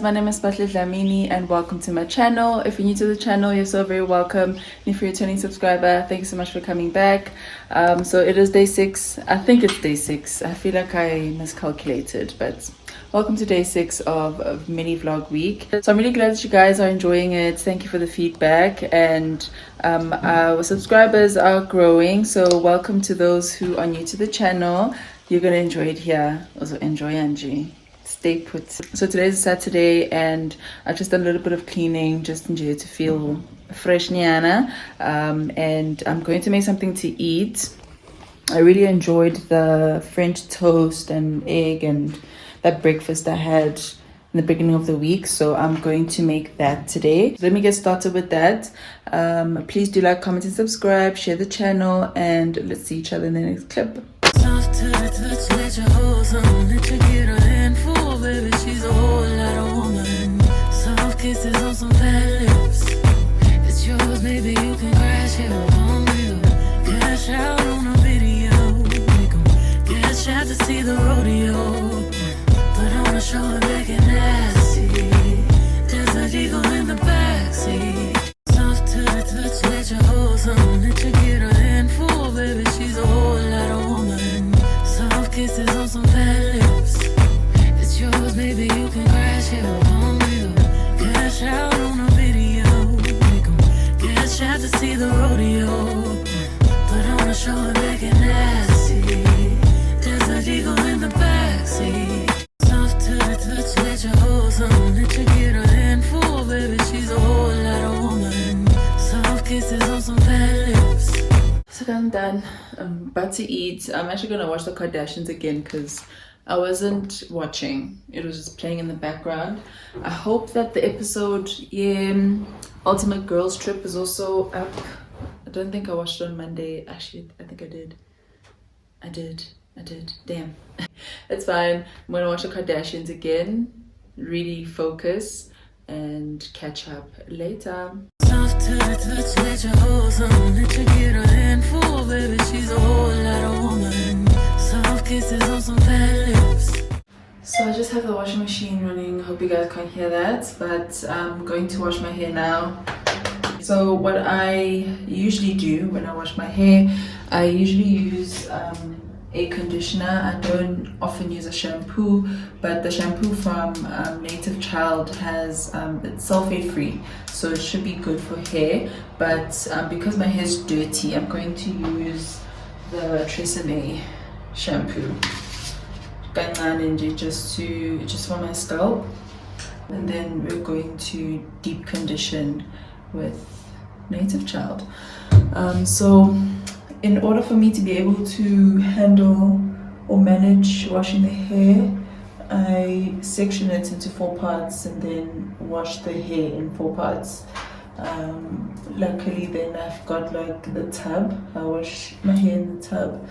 my name is Batle Dlamini and welcome to my channel. If you're new to the channel, you're so very welcome. And if you're a returning subscriber, thank you so much for coming back. So it is day 6. I think it's day 6. I feel like I miscalculated, but welcome to day 6 of mini vlog week. So I'm really glad that you guys are enjoying it. Thank you for the feedback, and our subscribers are growing, so welcome to those who are new to the channel. You're gonna enjoy it here. Also enjoy Angie. Stay put. So today's Saturday and I've just done a little bit of cleaning just to feel fresh niana, and I'm going to make something to eat. I really enjoyed the French toast and egg and that breakfast I had in the beginning of the week, so I'm going to make that today. So let me get started with that. Please do like, comment and subscribe, share the channel, and let's see each other in the next clip. Soft to the touch, let your hold on, let you get a handful, baby, she's a whole lot of woman. Soft kisses on some fat lips, it's yours, maybe you can crash it on me. Cash out on a video, make 'em cash out to see the rodeo. Put on a show and make it nasty, there's a eagle in the backseat. Soft to the touch, let your hold on, let you get a handful, baby, she's a whole lot of woman. Soft kisses on some fat lips, it's yours, maybe you can crash it on me. Cash out on a video, make 'em cash out to see the rodeo. Put on a show and make it nasty, there's a eagle in the backseat. Soft to the touch, let your hold on, let you get a handful, baby, she's a whole lot of woman. Soft kisses on some fat lips. So I'm done. I'm about to eat. I'm actually gonna watch the Kardashians again because I wasn't watching. It was just playing in the background. I hope that the episode Ultimate Girls Trip is also up. I don't think I watched it on Monday. Actually, I think I did. I did. Damn. It's fine. I'm gonna watch the Kardashians again, really focus, and catch up later. Soft to the touch, let your hold on, let you get a handful, baby, she's a whole lot of woman. Soft kisses on some fat lips. So I just have the washing machine running. Hope you guys can't hear that, but I'm going to wash my hair now. So what I usually do when I wash my hair, I usually use a conditioner. I don't often use a shampoo, but the shampoo from Native Child has it's sulfate free, so it should be good for hair. But because my hair is dirty, I'm going to use the Tresemme shampoo, just for my scalp, and then we're going to deep condition with Native Child. So in order for me to be able to handle or manage washing the hair, I section it into 4 parts and then wash the hair in 4 parts. Luckily then I've got like the tub. I wash my hair in the tub.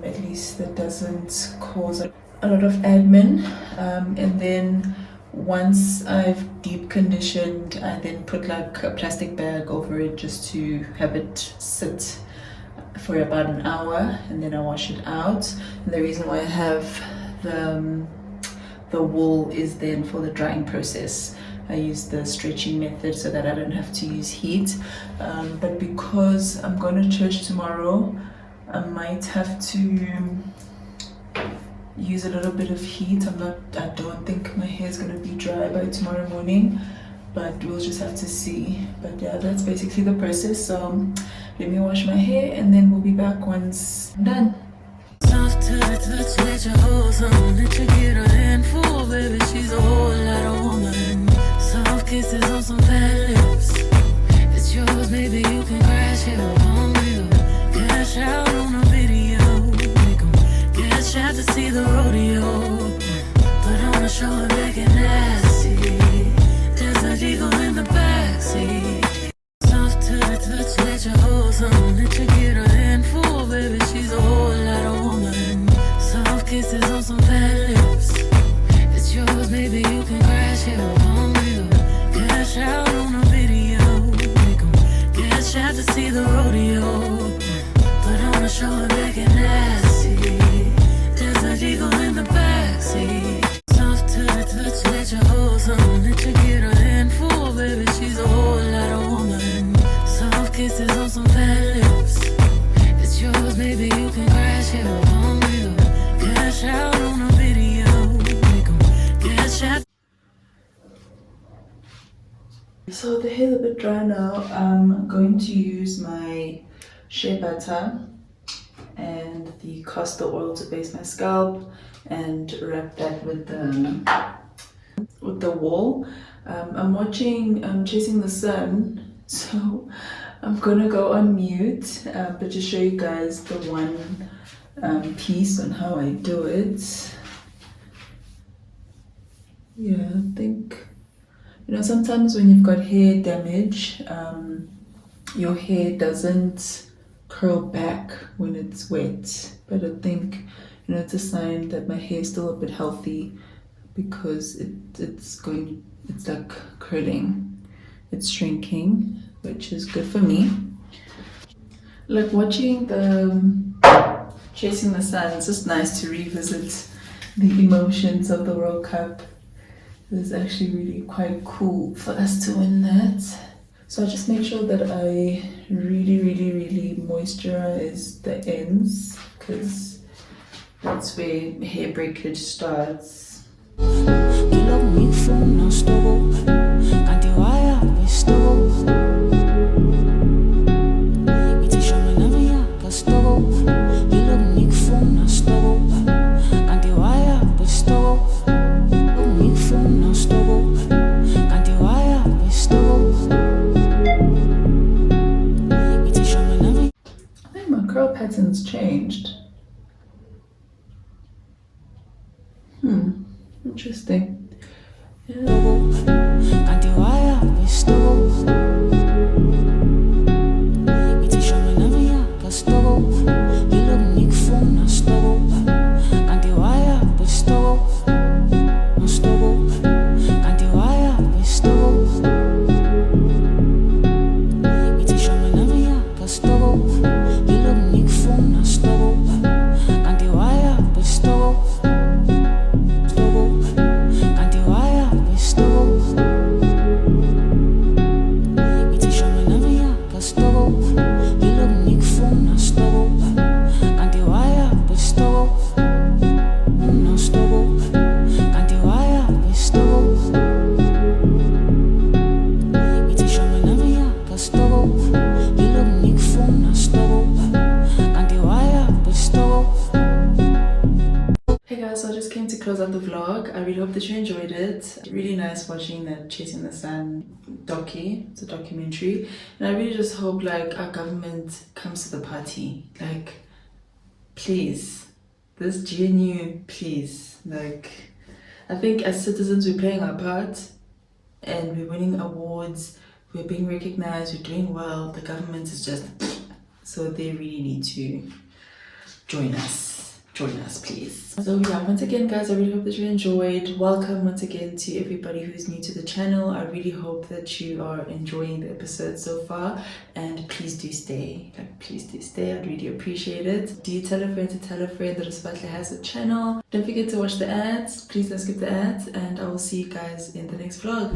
At least that doesn't cause a lot of admin. And then once I've deep conditioned, I then put like a plastic bag over it just to have it sit for about an hour, and then I wash it out. And the reason why I have the wool is then for the drying process. I use the stretching method so that I don't have to use heat. But because I'm going to church tomorrow, I might have to use a little bit of heat. I don't think my hair is going to be dry by tomorrow morning, but we'll just have to see. But yeah, that's basically the process. So let me wash my hair and then we'll be back once I'm done. Soft to the touch, let your hold on, let you get a handful, baby, she's a whole lot of woman. Soft kisses on some fat lips, it's yours, maybe you can crash it on me. Cash out on a video, make 'em cash out to see the rodeo. Put on a show and make it nasty, there's a eagle in the backseat. Soft to the touch, let your hold on, let you get a handful, baby, she's a whole lot of woman. Soft kisses on some fat lips, it's yours, maybe you can crash it on me. Cash out on a video, make 'em cash out to see the rodeo. Put on a show and make it nasty, there's a eagle in the backseat. Soft to the touch, let your hold So the hair is a bit dry now. I'm going to use my shea butter and the castor oil to base my scalp and wrap that with the wool. I'm watching Chasing the Sun, so I'm gonna go on mute, but just show you guys the one piece on how I do it. Yeah, I think, you know, sometimes when you've got hair damage, your hair doesn't curl back when it's wet, but I think, you know, it's a sign that my hair is still a bit healthy because it's like curling, it's shrinking, which is good for me. Like watching the Chasing the Sun, it's just nice to revisit the emotions of the World Cup. It was actually really quite cool for us to win that. So I just make sure that I really moisturize the ends, because that's where hair breakage starts. Pattern's changed. Interesting. So I just came to close out the vlog. I really hope that you enjoyed it. Really nice watching that Chasing the Sun docu. It's a documentary, and I really just hope like our government comes to the party. Like, please, this GNU, please. Like, I think as citizens we're playing our part and we're winning awards, we're being recognized, we're doing well. The government is just, so they really need to join us, please. So yeah, once again guys, I really hope that you enjoyed. Welcome once again to everybody who's new to the channel. I really hope that you are enjoying the episode so far, and please do stay. Like, please do stay. I'd really appreciate it. Do tell a friend to tell a friend that Restful has a channel. Don't forget to watch the ads. Please don't skip the ads, and I will see you guys in the next vlog.